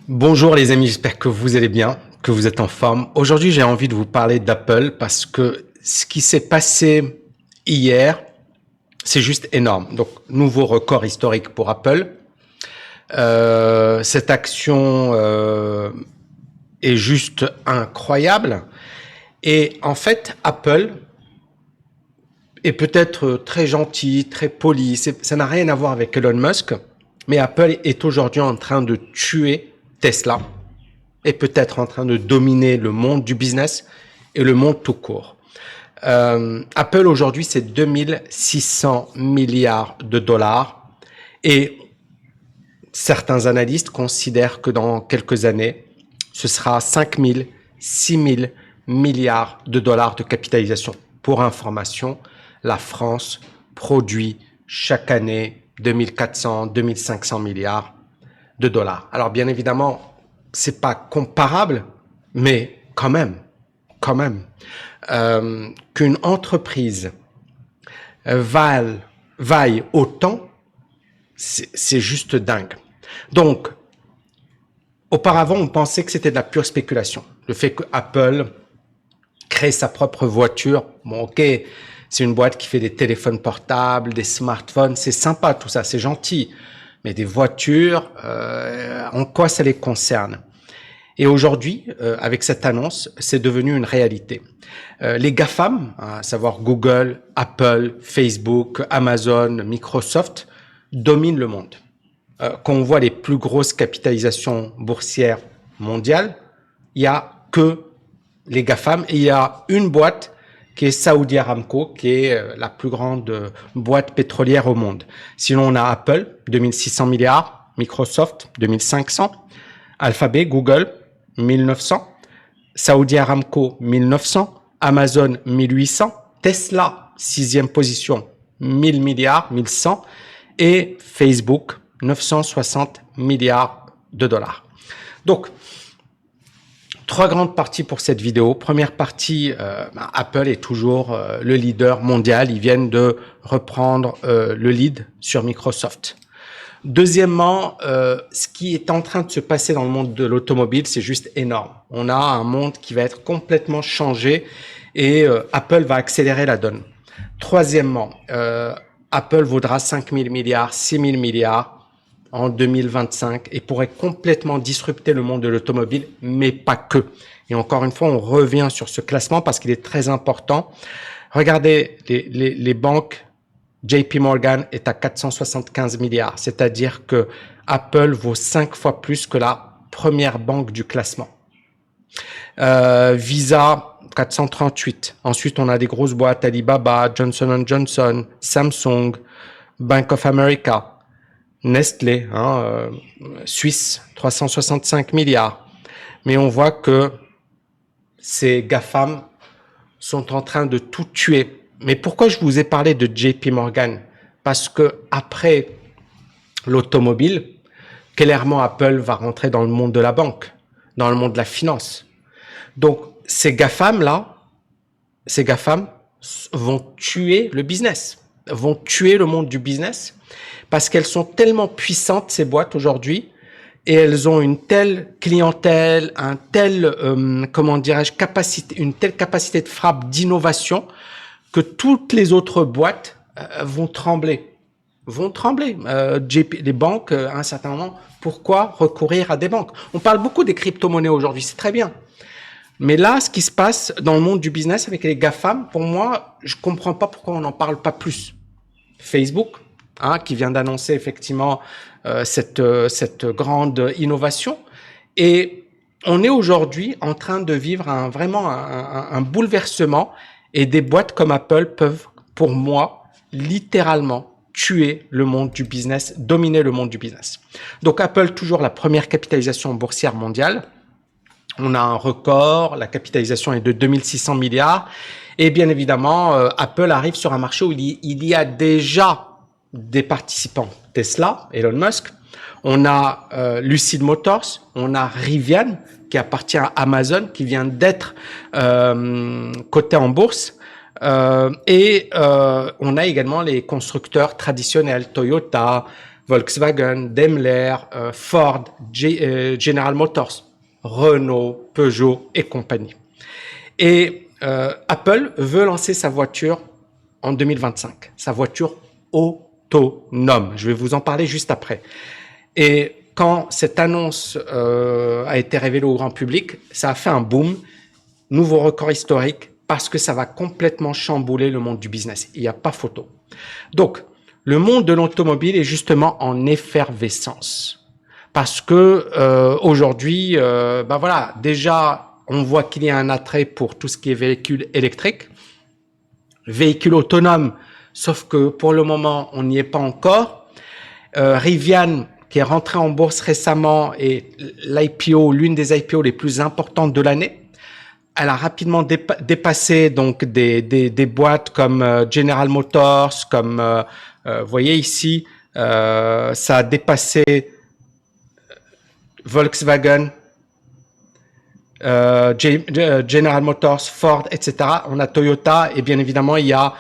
Bonjour les amis, j'espère que vous allez bien, que vous êtes en forme. Aujourd'hui, j'ai envie de vous parler d'Apple parce que ce qui s'est passé hier, c'est juste énorme. Donc, nouveau record historique pour Apple. Cette action est juste incroyable. Et en fait, Apple est peut-être très gentil, très poli. Ça n'a rien à voir avec Elon Musk. Mais Apple est aujourd'hui en train de tuer Tesla. Est peut-être en train de dominer le monde du business et le monde tout court. Apple aujourd'hui, c'est 2600 milliards de dollars et certains analystes considèrent que dans quelques années, ce sera 5000, 6000 milliards de dollars de capitalisation. Pour information, la France produit chaque année 2400, 2500 milliards de dollars. Alors bien évidemment, c'est pas comparable, mais quand même, qu'une entreprise vaille autant, c'est juste dingue. Donc, auparavant, on pensait que c'était de la pure spéculation. Le fait que Apple crée sa propre voiture, bon ok, c'est une boîte qui fait des téléphones portables, des smartphones, c'est sympa tout ça, c'est gentil. Mais des voitures, en quoi ça les concerne? Et aujourd'hui, avec cette annonce, c'est devenu une réalité. Les GAFAM, à savoir Google, Apple, Facebook, Amazon, Microsoft, dominent le monde. Quand on voit les plus grosses capitalisations boursières mondiales, il n'y a que les GAFAM et il y a une boîte qui est Saudi Aramco, qui est la plus grande boîte pétrolière au monde. Sinon, on a Apple, 2600 milliards, Microsoft, 2500, Alphabet, Google, 1900, Saudi Aramco, 1900, Amazon, 1800, Tesla, 6e position, 1000 milliards, 1100, et Facebook, 960 milliards de dollars. Donc, trois grandes parties pour cette vidéo. Première partie, Apple est toujours le leader mondial. Ils viennent de reprendre le lead sur Microsoft. Deuxièmement, ce qui est en train de se passer dans le monde de l'automobile, c'est juste énorme. On a un monde qui va être complètement changé et Apple va accélérer la donne. Troisièmement, Apple vaudra 5000 milliards, 6000 milliards en 2025 et pourrait complètement disrupter le monde de l'automobile, mais pas que. Et encore une fois, on revient sur ce classement parce qu'il est très important. Regardez les banques. JP Morgan est à 475 milliards, c'est-à-dire que Apple vaut 5 fois plus que la première banque du classement. Visa, 438. Ensuite, on a des grosses boîtes, Alibaba, Johnson & Johnson, Samsung, Bank of America, Nestlé, Suisse, 365 milliards. Mais on voit que ces GAFAM sont en train de tout tuer. Mais pourquoi je vous ai parlé de JP Morgan? Parce que après l'automobile, clairement Apple va rentrer dans le monde de la banque, dans le monde de la finance. Donc ces GAFAM vont tuer le business, vont tuer le monde du business parce qu'elles sont tellement puissantes, ces boîtes aujourd'hui, et elles ont une telle clientèle, un tel, comment dirais-je, une telle capacité de frappe, d'innovation, que toutes les autres boîtes vont trembler. Les banques, à un certain moment, pourquoi recourir à des banques? On parle beaucoup des crypto-monnaies aujourd'hui, c'est très bien. Mais là, ce qui se passe dans le monde du business avec les GAFAM, pour moi, je comprends pas pourquoi on n'en parle pas plus. Facebook, qui vient d'annoncer effectivement cette grande innovation. Et on est aujourd'hui en train de vivre vraiment un bouleversement et des boîtes comme Apple peuvent, pour moi, littéralement tuer le monde du business, dominer le monde du business. Donc Apple, toujours la première capitalisation boursière mondiale. On a un record, la capitalisation est de 2600 milliards. Et bien évidemment, Apple arrive sur un marché où il y a déjà des participants. Tesla, Elon Musk. On a Lucid Motors, on a Rivian qui appartient à Amazon, qui vient d'être coté en bourse. On a également les constructeurs traditionnels, Toyota, Volkswagen, Daimler, Ford, General Motors, Renault, Peugeot et compagnie. Et Apple veut lancer sa voiture en 2025, sa voiture autonome. Je vais vous en parler juste après. Et quand cette annonce a été révélée au grand public, ça a fait un boom, nouveau record historique, parce que ça va complètement chambouler le monde du business. Il n'y a pas photo. Donc, le monde de l'automobile est justement en effervescence. Parce que aujourd'hui, ben voilà, déjà, on voit qu'il y a un attrait pour tout ce qui est véhicule électrique, véhicule autonome, sauf que pour le moment, on n'y est pas encore. Rivian, qui est rentré en bourse récemment, est l'IPO, l'une des IPO les plus importantes de l'année. Elle a rapidement dépassé donc des boîtes comme General Motors, comme vous voyez ici, ça a dépassé Volkswagen, General Motors, Ford, etc. On a Toyota et bien évidemment il y a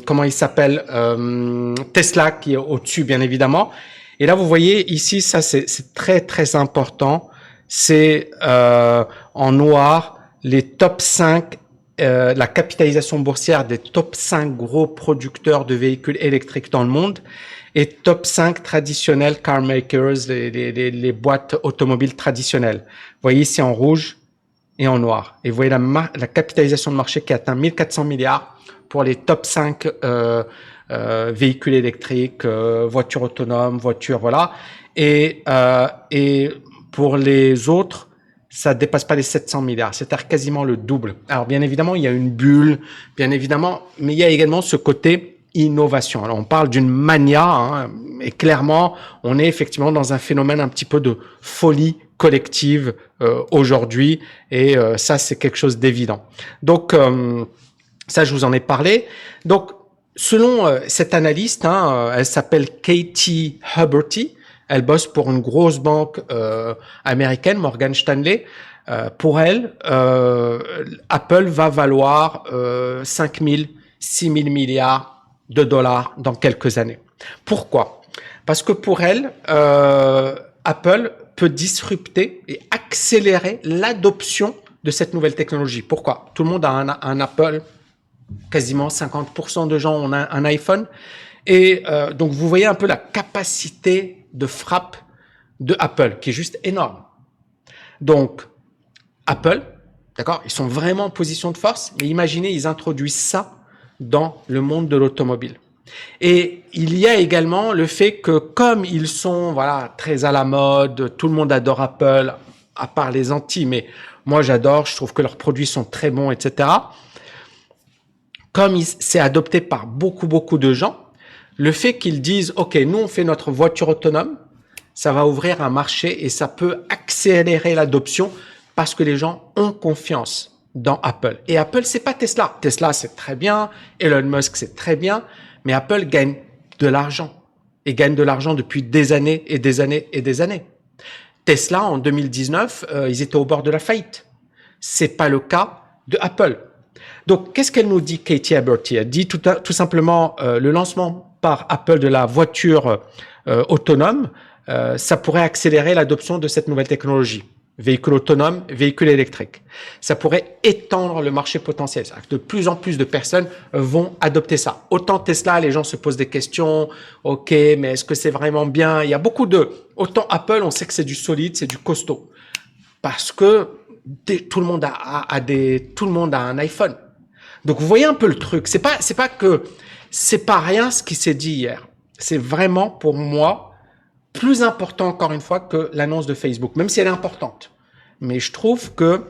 comment il s'appelle Tesla qui est au-dessus bien évidemment. Et là vous voyez ici ça c'est très très important. C'est en noir les top 5, la capitalisation boursière des top 5 gros producteurs de véhicules électriques dans le monde et top 5 traditionnels car makers, les boîtes automobiles traditionnelles. Vous voyez ici en rouge et en noir. Et vous voyez la capitalisation de marché qui atteint 1400 milliards pour les top 5 véhicules électriques, voitures autonomes, voitures, voilà. Et pour les autres, ça dépasse pas les 700 milliards, c'est-à-dire quasiment le double. Alors bien évidemment, il y a une bulle, bien évidemment, mais il y a également ce côté innovation. Alors on parle d'une mania, hein, et clairement, on est effectivement dans un phénomène un petit peu de folie collective aujourd'hui, et ça c'est quelque chose d'évident. Donc ça je vous en ai parlé. Donc selon cette analyste, hein, elle s'appelle Katie Huberty. Elle bosse pour une grosse banque américaine, Morgan Stanley. Pour elle, Apple va valoir 5 000, 6 000 milliards de dollars dans quelques années. Pourquoi? Parce que pour elle, Apple peut disrupter et accélérer l'adoption de cette nouvelle technologie. Pourquoi? Tout le monde a un Apple, quasiment 50% de gens ont un iPhone. Et donc, vous voyez un peu la capacité de frappe de Apple, qui est juste énorme. Donc, Apple, d'accord, ils sont vraiment en position de force, mais imaginez, ils introduisent ça dans le monde de l'automobile. Et il y a également le fait que comme ils sont voilà très à la mode, tout le monde adore Apple, à part les anti, mais moi j'adore, je trouve que leurs produits sont très bons, etc. Comme c'est adopté par beaucoup de gens, le fait qu'ils disent, OK, nous, on fait notre voiture autonome, ça va ouvrir un marché et ça peut accélérer l'adoption parce que les gens ont confiance dans Apple. Et Apple, c'est pas Tesla. Tesla, c'est très bien. Elon Musk, c'est très bien. Mais Apple gagne de l'argent. Et gagne de l'argent depuis des années et des années et des années. Tesla, en 2019, ils étaient au bord de la faillite. C'est pas le cas de Apple. Donc, qu'est-ce qu'elle nous dit, Katie Huberty? Elle dit tout simplement le lancement par Apple de la voiture autonome, ça pourrait accélérer l'adoption de cette nouvelle technologie. Véhicule autonome, véhicule électrique. Ça pourrait étendre le marché potentiel. De plus en plus de personnes vont adopter ça. Autant Tesla, les gens se posent des questions. OK, mais est-ce que c'est vraiment bien? Il y a beaucoup de... Autant Apple, on sait que c'est du solide, c'est du costaud. Parce que tout le monde a un iPhone. Donc, vous voyez un peu le truc. C'est pas rien ce qui s'est dit hier. C'est vraiment, pour moi, plus important, encore une fois, que l'annonce de Facebook, même si elle est importante. Mais je trouve que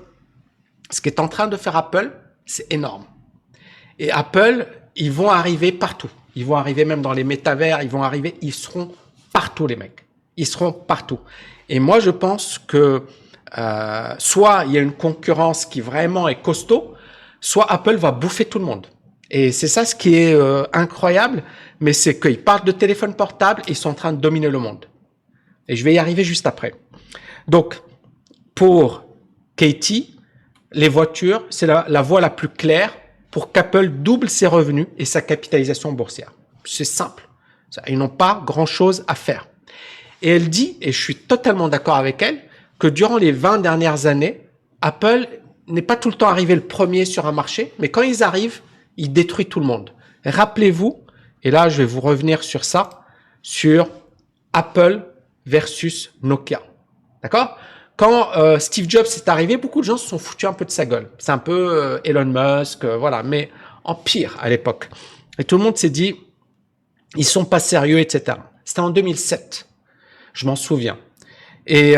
ce qu'est en train de faire Apple, c'est énorme. Et Apple, ils vont arriver partout. Ils vont arriver même dans les métavers, ils seront partout, les mecs. Ils seront partout. Et moi, je pense que soit il y a une concurrence qui vraiment est costaud, soit Apple va bouffer tout le monde. Et c'est ça ce qui est incroyable, mais c'est qu'ils parlent de téléphone portable, ils sont en train de dominer le monde. Et je vais y arriver juste après. Donc, pour Katie, les voitures, c'est la voie la plus claire pour qu'Apple double ses revenus et sa capitalisation boursière. C'est simple. Ils n'ont pas grand-chose à faire. Et elle dit, et je suis totalement d'accord avec elle, que durant les 20 dernières années, Apple n'est pas tout le temps arrivé le premier sur un marché, mais quand ils arrivent, ils détruisent tout le monde. Rappelez-vous, et là je vais vous revenir sur ça, sur Apple versus Nokia. D'accord? Quand Steve Jobs est arrivé, beaucoup de gens se sont foutus un peu de sa gueule. C'est un peu Elon Musk, voilà, mais en pire à l'époque. Et tout le monde s'est dit, ils sont pas sérieux, etc. C'était en 2007, je m'en souviens. Et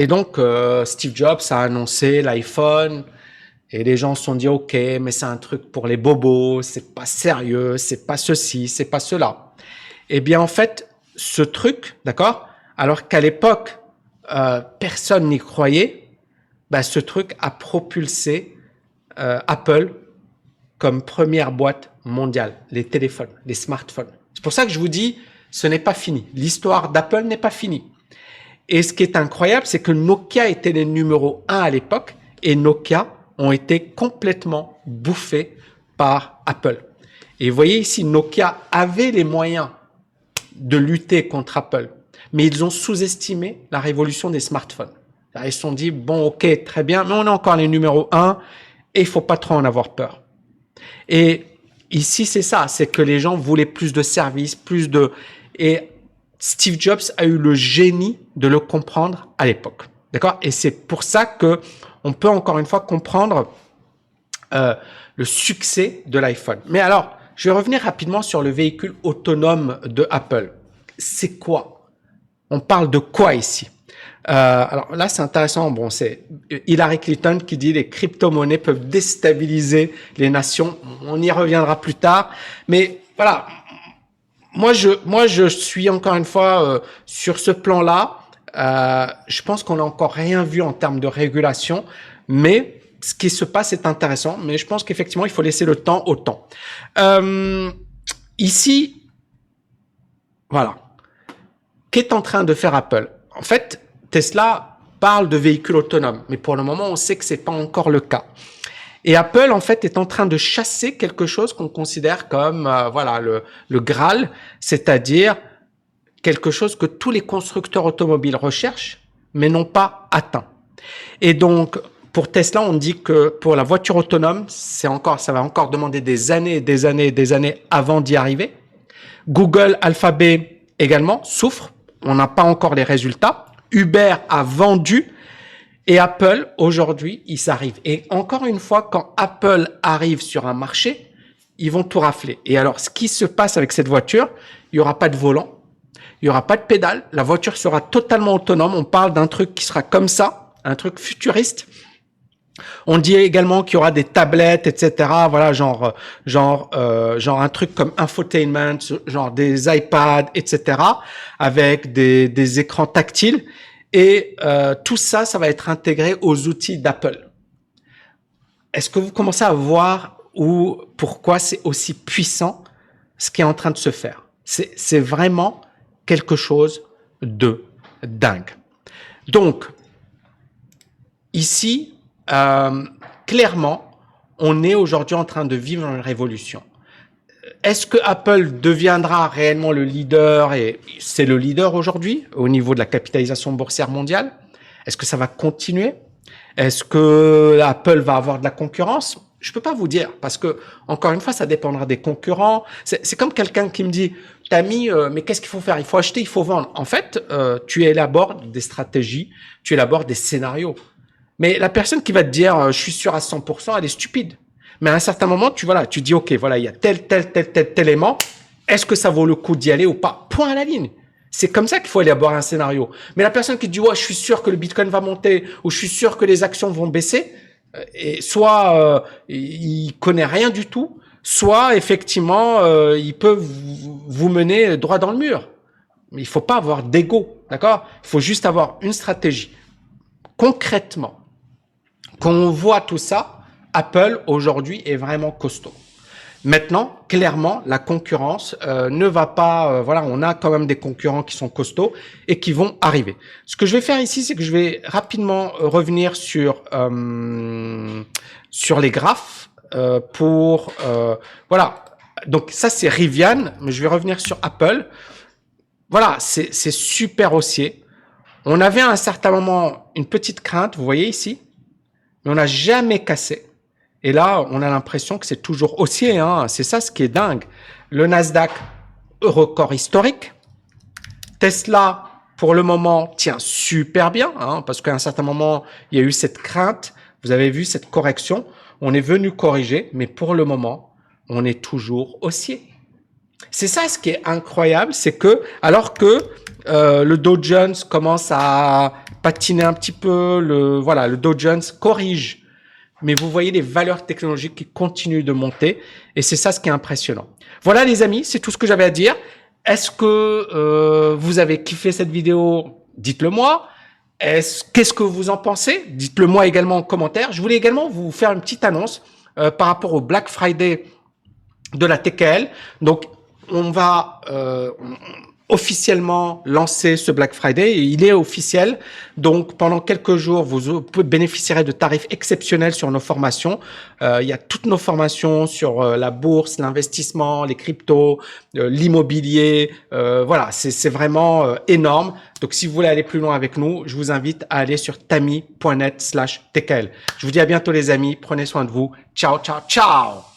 donc, Steve Jobs a annoncé l'iPhone et les gens se sont dit, OK, mais c'est un truc pour les bobos, c'est pas sérieux, c'est pas ceci, c'est pas cela. Eh bien, en fait, ce truc, d'accord, alors qu'à l'époque, personne n'y croyait, bah, ce truc a propulsé Apple comme première boîte mondiale, les téléphones, les smartphones. C'est pour ça que je vous dis, ce n'est pas fini. L'histoire d'Apple n'est pas finie. Et ce qui est incroyable, c'est que Nokia était les numéros 1 à l'époque et Nokia ont été complètement bouffés par Apple. Et vous voyez ici, Nokia avait les moyens de lutter contre Apple, mais ils ont sous-estimé la révolution des smartphones. Ils se sont dit, bon, ok, très bien, mais on est encore les numéros 1 et il faut pas trop en avoir peur. Et ici, c'est ça, c'est que les gens voulaient plus de services, plus de... Et Steve Jobs a eu le génie de le comprendre à l'époque. D'accord? Et c'est pour ça que on peut encore une fois comprendre le succès de l'iPhone. Mais alors, je vais revenir rapidement sur le véhicule autonome de Apple. C'est quoi? On parle de quoi ici? Alors là, c'est intéressant. Bon, c'est Hillary Clinton qui dit les crypto-monnaies peuvent déstabiliser les nations. On y reviendra plus tard. Mais voilà, moi, je suis encore une fois sur ce plan-là. Je pense qu'on n'a encore rien vu en termes de régulation, mais ce qui se passe est intéressant. Mais je pense qu'effectivement, il faut laisser le temps au temps. Ici, voilà. Qu'est en train de faire Apple? En fait, Tesla parle de véhicules autonomes, mais pour le moment, on sait que c'est pas encore le cas. Et Apple, en fait, est en train de chasser quelque chose qu'on considère comme, voilà, le Graal, c'est-à-dire quelque chose que tous les constructeurs automobiles recherchent, mais n'ont pas atteint. Et donc, pour Tesla, on dit que pour la voiture autonome, ça va encore demander des années et des années et des années avant d'y arriver. Google, Alphabet également souffrent. On n'a pas encore les résultats. Uber a vendu. Et Apple, aujourd'hui, ils arrivent. Et encore une fois, quand Apple arrive sur un marché, ils vont tout rafler. Et alors, ce qui se passe avec cette voiture, il n'y aura pas de volant, il n'y aura pas de pédale, la voiture sera totalement autonome. On parle d'un truc qui sera comme ça, un truc futuriste. On dit également qu'il y aura des tablettes, etc. Voilà, genre un truc comme infotainment, genre des iPads, etc. Avec des écrans tactiles. Et tout ça, ça va être intégré aux outils d'Apple. Est-ce que vous commencez à voir pourquoi c'est aussi puissant ce qui est en train de se faire? C'est vraiment quelque chose de dingue. Donc, ici, clairement, on est aujourd'hui en train de vivre une révolution. Est-ce que Apple deviendra réellement le leader, et c'est le leader aujourd'hui au niveau de la capitalisation boursière mondiale? Est-ce que ça va continuer? Est-ce que Apple va avoir de la concurrence? Je peux pas vous dire, parce que encore une fois, ça dépendra des concurrents. C'est comme quelqu'un qui me dit, Tammy, mais qu'est-ce qu'il faut faire? Il faut acheter, il faut vendre. En fait, tu élabores des stratégies, tu élabores des scénarios. Mais la personne qui va te dire, je suis sûr à 100%, elle est stupide. Mais à un certain moment, tu dis, OK, voilà, il y a tel élément. Est-ce que ça vaut le coup d'y aller ou pas? Point à la ligne. C'est comme ça qu'il faut élaborer un scénario. Mais la personne qui dit, ouais, je suis sûr que le Bitcoin va monter ou je suis sûr que les actions vont baisser, et soit il connaît rien du tout, soit effectivement, il peut vous mener droit dans le mur. Mais il faut pas avoir d'ego, d'accord? Il faut juste avoir une stratégie. Concrètement, quand on voit tout ça, Apple aujourd'hui est vraiment costaud. Maintenant, clairement, la concurrence ne va pas. Voilà, on a quand même des concurrents qui sont costauds et qui vont arriver. Ce que je vais faire ici, c'est que je vais rapidement revenir sur les graphes voilà. Donc ça, c'est Rivian, mais je vais revenir sur Apple. voilà, c'est super haussier. On avait à un certain moment une petite crainte, vous voyez ici, mais on n'a jamais cassé. Et là, on a l'impression que c'est toujours haussier, hein. C'est ça ce qui est dingue. Le Nasdaq, record historique. Tesla, pour le moment, tient super bien, hein, parce qu'à un certain moment, il y a eu cette crainte. Vous avez vu cette correction. On est venu corriger, mais pour le moment, on est toujours haussier. C'est ça ce qui est incroyable, c'est que alors que le Dow Jones commence à patiner un petit peu, le Dow Jones corrige, mais vous voyez les valeurs technologiques qui continuent de monter, et c'est ça ce qui est impressionnant. Voilà les amis, c'est tout ce que j'avais à dire. Est-ce que vous avez kiffé cette vidéo? Dites-le moi. Qu'est-ce que vous en pensez? Dites-le moi également en commentaire. Je voulais également vous faire une petite annonce par rapport au Black Friday de la TKL. Donc, on va officiellement lancer ce Black Friday et il est officiel. Donc, pendant quelques jours, vous bénéficierez de tarifs exceptionnels sur nos formations. Il y a toutes nos formations sur la bourse, l'investissement, les cryptos, l'immobilier. Voilà, c'est vraiment énorme. Donc, si vous voulez aller plus loin avec nous, je vous invite à aller sur tami.net/tkl. Je vous dis à bientôt les amis. Prenez soin de vous. Ciao, ciao, ciao!